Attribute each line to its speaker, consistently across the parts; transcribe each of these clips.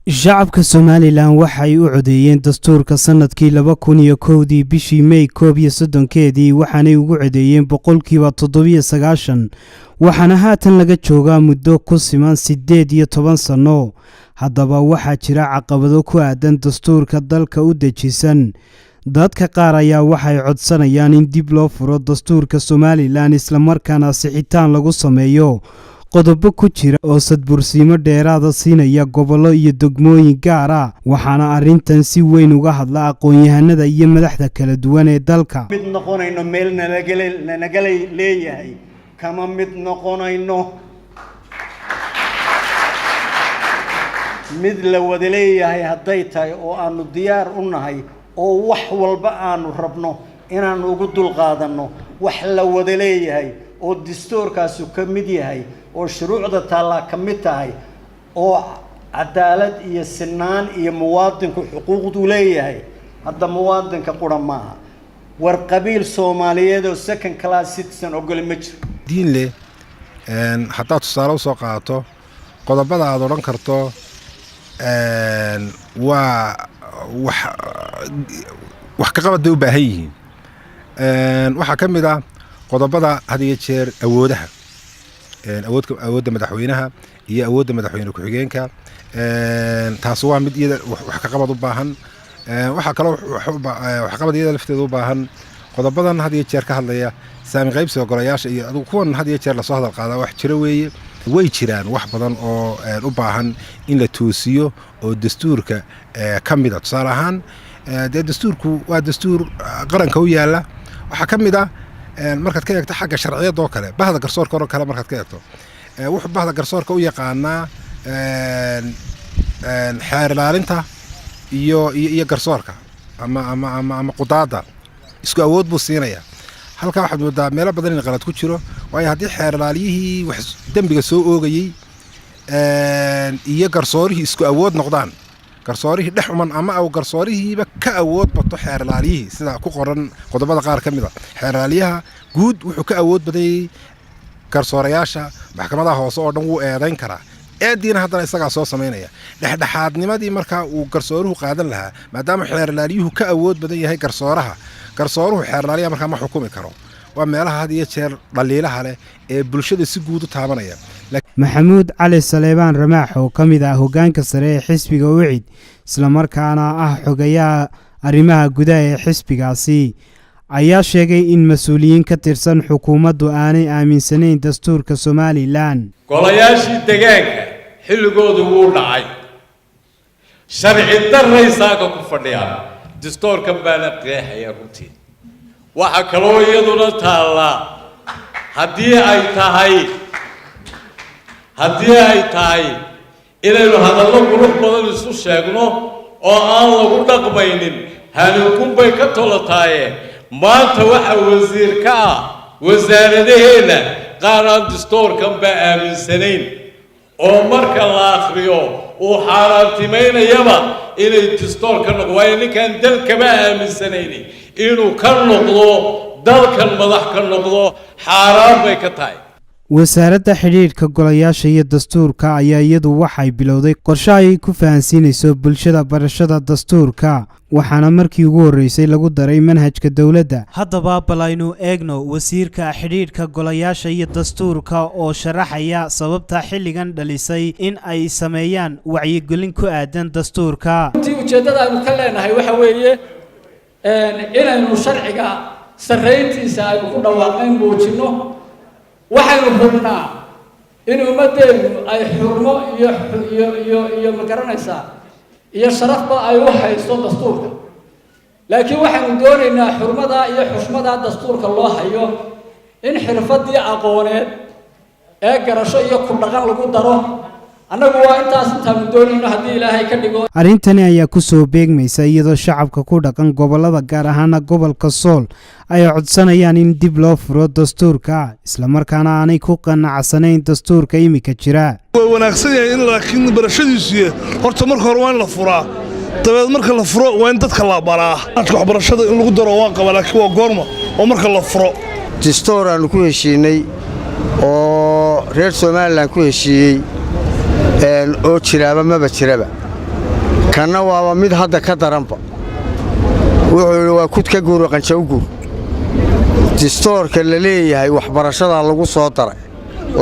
Speaker 1: shacabka Somaliland waxay u codeeyeen dastuurka sanadkii 2001 bishii May 31 waxaanay ugu codeeyeen 97%, waxaana haatan laga joogaa muddo ku siman 18 sano. haddaba waxaa jira caqabado ku aadan dastuurka dalka u dejisan. dadka qaar ayaa waxay codsanayaan in dib loo furo dastuurka Somaliland isla markaana sixitaan lagu sameeyo qodobo ku jira oo sadbursiimo dheeraada siinaya gobollo iyo degmooyin gaar ah, waxaana arrintan si weyn uga hadla aqoon-yahanada iyo madaxda kala duwan ee dalka.
Speaker 2: mid noqonayno meel naga leeyahay kama mid noqonayno mid la wada leeyahay hadday tahay oo aanu diyaar u nahay oo wax walba aanu rabno inaanu ugu dulqaadanno wax la wada leeyahay oo dastuurkaasi ka mid yahay oo shuruucda taala ka mid tahay oo cadaalad iyo sinaan iyo muwaadinku xuquuqdu leeyahay. hadda muwaadinka qura maaha war qabiil Soomaaliyeed oo second class citizen ogol ma jiro
Speaker 3: diin leh hatta tusaale u soo qaato qodobada aad oran karto waa wax ka qabad u baahan yihiin waxa kamid ah qodobada hadiye jeer awoodaha awoodda madaxweynaha iyo awoodda madaxweyne ku-xigeenka taas waa mid iyada wax ka qabad u baahan. waxa kale wax qabad iyada lafteeda u baahan qodobadan hadiye jeer ka hadlaya saami qaybsiga golayaasha iyo adigu kuwan hadiye jeer la soo hadal qaada wax jira weeye way jiraan wax badan oo u baahan in la toosiyo oo dastuurka kamid ah. tusaale ahaan dastuurku waa dastuur qaranka u yaala waxa kamid ah markaad ka eegto xagga sharciyada oo kale bahda garsoorka oo kale markaad ka eegto wuxuu bahda garsoorka u yaqaanaa xeer ilaalinta iyo garsoorka ama qudaada isku awood buu siinaya. halka waxaad moodaa meelo badan in qalad ku jiro waayo haddii xeer ilaaliyihii wax dambiga soo oogayay iyo garsoorihii isku awood noqdaan garsoorihii dhex uman ama aw garsoorihiiba ka awood bato xeer ilaaliyihii sida ku qoran qodobada qaar ka mid ah xeer ilaaliyaha guud wuxuu ka awood badayay garsoorayaasha maxkamadaha hoose oo dhan wuu eedayn karaa eediina haddana isagaa soo samaynaya dhexdhexaadnimadii markaa uu garsooruhu qaadan lahaa maadaama xeer ilaaliyuhu ka awood badan yahay garsooruhu xeer ilaaliyaha markaa ma xukumi karo. waa meelaha had iyo jeer dhaliilaha leh ee bulshada si guud u taabanaya.
Speaker 1: maxamuud cali saleebaan ramaax oo ka mid ah hoggaanka sare ee xisbiga UCID isla markaana ah xogayaha arrimaha gudaha ee xisbigaasi ayaa sheegay in mas'uuliyiin ka tirsan xukuumaddu aanay aaminsanayn dastuurka Somaliland.
Speaker 4: golayaashii deegaanka xilligoodu wuu dhacay sharci darraysaaka ku fadhiyaan dastuurkan baana qeexaya runtii. waxa kaloo iyaduna taala haddii ay tahay inaynu hadallo qurux badan isu sheegno oo aan lagu dhaqmaynin hanuunkun bay ka tolotaaye maanta waxa wasiir ka ah wasaaradaheena qaar aan dastuurkan ba aaminsanayn oo marka la akhriyo uu xaaraantimaynayaba inay dastuurka noqdo waayo ninkaan dalkaba aaminsanaynin inuu ka noqdo dalkan madax ka noqdo xaaraan bay ka tahay.
Speaker 1: wasaaradda xidhiidhka golayaasha iyo dastuurka ayaa iyadu waxay bilowday qorshe ay ku fahansiinayso bulshada barashada dastuurka waxaana markii ugu horreysay lagu daray manhajka dowladda. haddaba bal aynu eegno wasiirka xidhiidhka golayaasha iyo dastuurka oo sharaxaya sababta xilligan dhalisay in ay sameeyaan wacyigelin ku aadan dastuurka.
Speaker 5: ujeeddada aynu ka leenahay waxa weeye inaynu sharciga sarreyntiisa aynu ku dhawaaqnayn muujinno. waxaynu hubnaa in ummaddeenu ay xurmo iyo magaranaysaa iyo sharafba ay u haysto dastuurka, laakiin waxaynu doonaynaa xurmada iyo xushmada dastuurka loo hayo in xirfadii aqooneed ee garasho iyo ku dhaqan lagu daro. annagu waa intaanu doonayno haddii Ilaahay ka dhigo.
Speaker 1: arrintani ayaa ku soo beegmaysa iyadoo shacabka ku dhaqan gobollada gaar ahaan gobolka Sool ay codsanayaan in dib loo furo dastuurka isla markaana aanay ku qanacsanayn dastuurka imika jira.
Speaker 6: way wanaagsan yahay in laakiin barashadiisu horta marka hore waa in la furaa dabeed marka la furo waa in dadka la baraa waxbarashada in lagu daro waa qaba laakiin waa goorma oo marka la furo.
Speaker 7: dastuur aan ku heshiinay oo reer Somaliland ku heshiiyey oo jiraba maba jiraba kanna waaba mid hadda ka daranba wuxuu yidhi waa kud ka guuro qanjo u guur distoorka la leeyahay waxbarashada lagu soo daray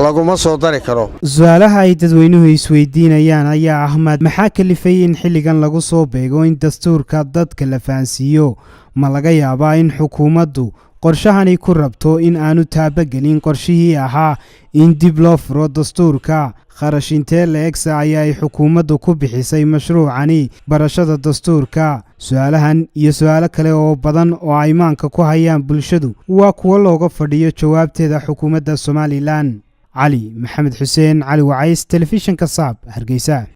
Speaker 7: laguma soo dari karo
Speaker 1: su'aalaha ay dadweynuhu isweydiinayaan ayaa ah maxaa kalifay in xilligan lagu soo beego in dastuurka dadka la fahansiiyo ma laga yaabaa in xukuumaddu qorshahani ku rabto in aanu taabagelin qorshihii ahaa in dib loo furo dastuurka kharash intee leegsa ayaa ay xukuumaddu ku bixisay mashruucani barashada dastuurka su'aalahan iyo su'aalo kale oo badan oo ay maanka ku hayaan bulshadu waa kuwo looga fadhiyo jawaabteeda xukuumadda Somaliland علي محمد حسين علي وعيس تلفزيون كصاب هرقيسان